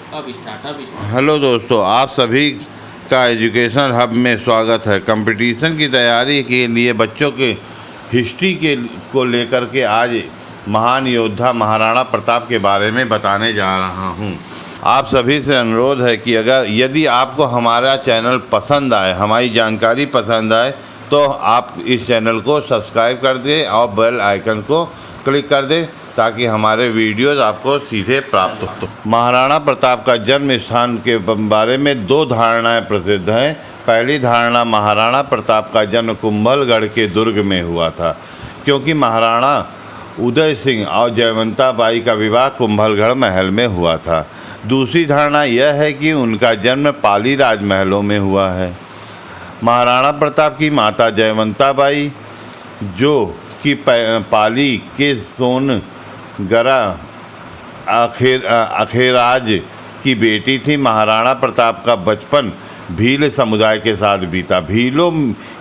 Hello दोस्तों, आप सभी का एजुकेशन हब में स्वागत है। कंपटीशन की तैयारी के लिए बच्चों के हिस्ट्री को लेकर के आज महान योद्धा महाराणा प्रताप के बारे में बताने जा रहा हूं। आप सभी से अनुरोध है कि यदि आपको हमारा चैनल पसंद आए, हमारी जानकारी पसंद आए, तो आप इस चैनल को सब्सक्राइब कर दें और बेल आइकन को क्लिक कर दें ताकि हमारे वीडियोस आपको सीधे प्राप्त हो। महाराणा प्रताप का जन्म स्थान के बारे में दो धारणाएं प्रसिद्ध हैं। पहली धारणा, महाराणा प्रताप का जन्म कुंभलगढ़ के दुर्ग में हुआ था, क्योंकि महाराणा उदय सिंह और जयवंता बाई का विवाह कुंभलगढ़ महल में हुआ था। दूसरी धारणा यह है कि उनका जन्म पाली राजमहलों में हुआ है। महाराणा प्रताप की माता जयवंता बाई, जो कि पाली के सोनगरा अखेराज की बेटी थी। महाराणा प्रताप का बचपन भील समुदाय के साथ बीता। भीलों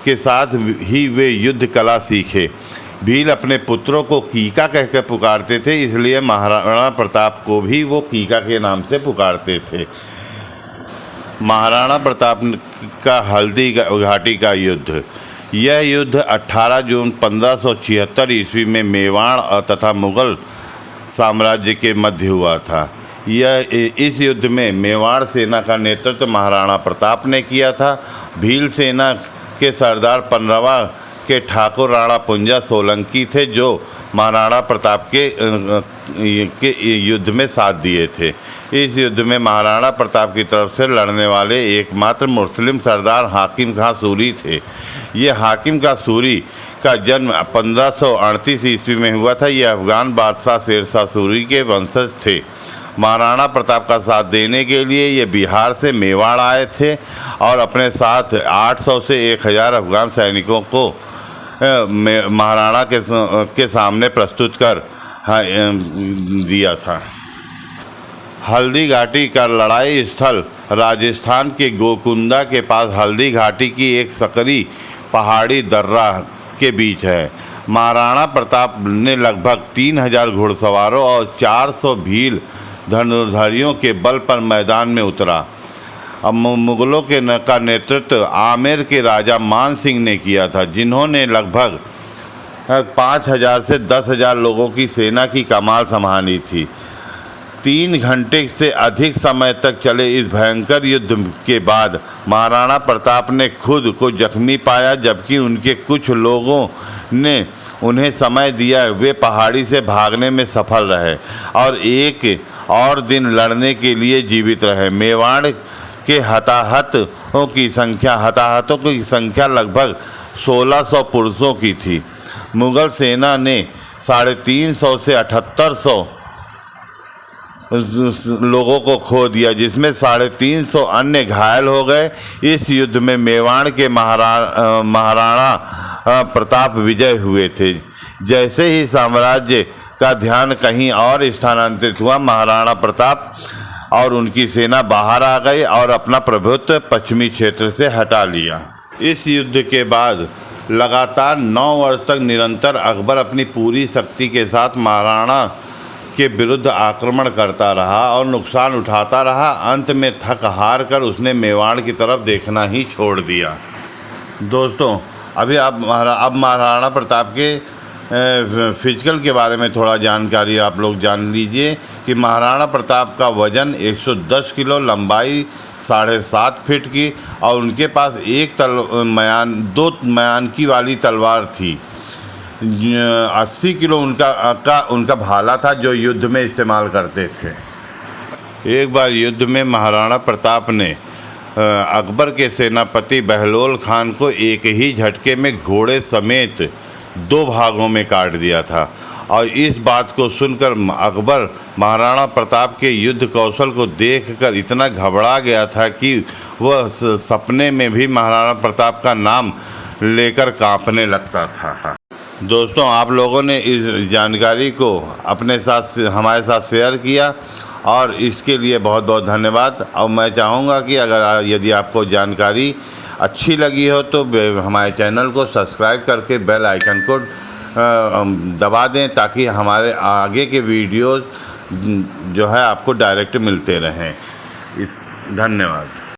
के साथ ही वे युद्ध कला सीखे। भील अपने पुत्रों को कीका कहकर पुकारते थे, इसलिए महाराणा प्रताप को भी वो कीका के नाम से पुकारते थे। महाराणा प्रताप का हल्दी घाटी का युद्ध। यह युद्ध 18 जून 1576 ईस्वी में मेवाड़ तथा मुग़ल साम्राज्य के मध्य हुआ था। इस युद्ध में मेवाड़ सेना का नेतृत्व महाराणा प्रताप ने किया था। भील सेना के सरदार पन्नरवा के ठाकुर राणा पुंजा सोलंकी थे, जो महाराणा प्रताप के युद्ध में साथ दिए थे। इस युद्ध में महाराणा प्रताप की तरफ से लड़ने वाले एकमात्र मुस्लिम सरदार हाकिम खां सूरी थे। ये हाकिम खां सूरी का जन्म 1538 ईस्वी में हुआ था। ये अफगान बादशाह शेरशाह सूरी के वंशज थे। महाराणा प्रताप का साथ देने के लिए ये बिहार से मेवाड़ आए थे और अपने साथ 800 से 1000 अफगान सैनिकों को महाराणा के सामने प्रस्तुत कर दिया था। हल्दी घाटी का लड़ाई स्थल राजस्थान के गोकुंदा के पास हल्दी घाटी की एक सकरी पहाड़ी दर्रा के बीच है। महाराणा प्रताप ने लगभग 3000 घुड़सवारों और 400 भील धनुर्धारियों के बल पर मैदान में उतरा। अब मुग़लों का नेतृत्व आमेर के राजा मान सिंह ने किया था, जिन्होंने लगभग 5000 से 10,000 लोगों की सेना की कमान संभाली थी। 3 घंटे से अधिक समय तक चले इस भयंकर युद्ध के बाद महाराणा प्रताप ने खुद को जख्मी पाया, जबकि उनके कुछ लोगों ने उन्हें समय दिया। वे पहाड़ी से भागने में सफल रहे और एक और दिन लड़ने के लिए जीवित रहे। मेवाड़ के हताहतों की संख्या लगभग 1600 पुरुषों की थी। मुग़ल सेना ने 350 से 7800 लोगों को खो दिया, जिसमें 350 अन्य घायल हो गए। इस युद्ध में मेवाड़ के महाराणा प्रताप विजय हुए थे। जैसे ही साम्राज्य का ध्यान कहीं और स्थानांतरित हुआ, महाराणा प्रताप और उनकी सेना बाहर आ गई और अपना प्रभुत्व पश्चिमी क्षेत्र से हटा लिया। इस युद्ध के बाद लगातार 9 वर्ष तक निरंतर अकबर अपनी पूरी शक्ति के साथ महाराणा के विरुद्ध आक्रमण करता रहा और नुकसान उठाता रहा। अंत में थक हार कर उसने मेवाड़ की तरफ देखना ही छोड़ दिया। दोस्तों, अभी अब महाराणा प्रताप के फिजिकल के बारे में थोड़ा जानकारी आप लोग जान लीजिए कि महाराणा प्रताप का वजन 110 किलो, लंबाई 7.5 फीट की और उनके पास दो मयानकी वाली तलवार थी। 80 किलो उनका भाला था, जो युद्ध में इस्तेमाल करते थे। एक बार युद्ध में महाराणा प्रताप ने अकबर के सेनापति बहलोल खान को एक ही झटके में घोड़े समेत 2 भागों में काट दिया था और इस बात को सुनकर अकबर महाराणा प्रताप के युद्ध कौशल को देखकर इतना घबरा गया था कि वह सपने में भी महाराणा प्रताप का नाम लेकर कांपने लगता था। दोस्तों, आप लोगों ने इस जानकारी को हमारे साथ शेयर किया और इसके लिए बहुत बहुत धन्यवाद। और मैं चाहूँगा कि यदि आपको जानकारी अच्छी लगी हो तो हमारे चैनल को सब्सक्राइब करके बेल आइकन को दबा दें, ताकि हमारे आगे के वीडियोस जो है आपको डायरेक्ट मिलते रहें। धन्यवाद।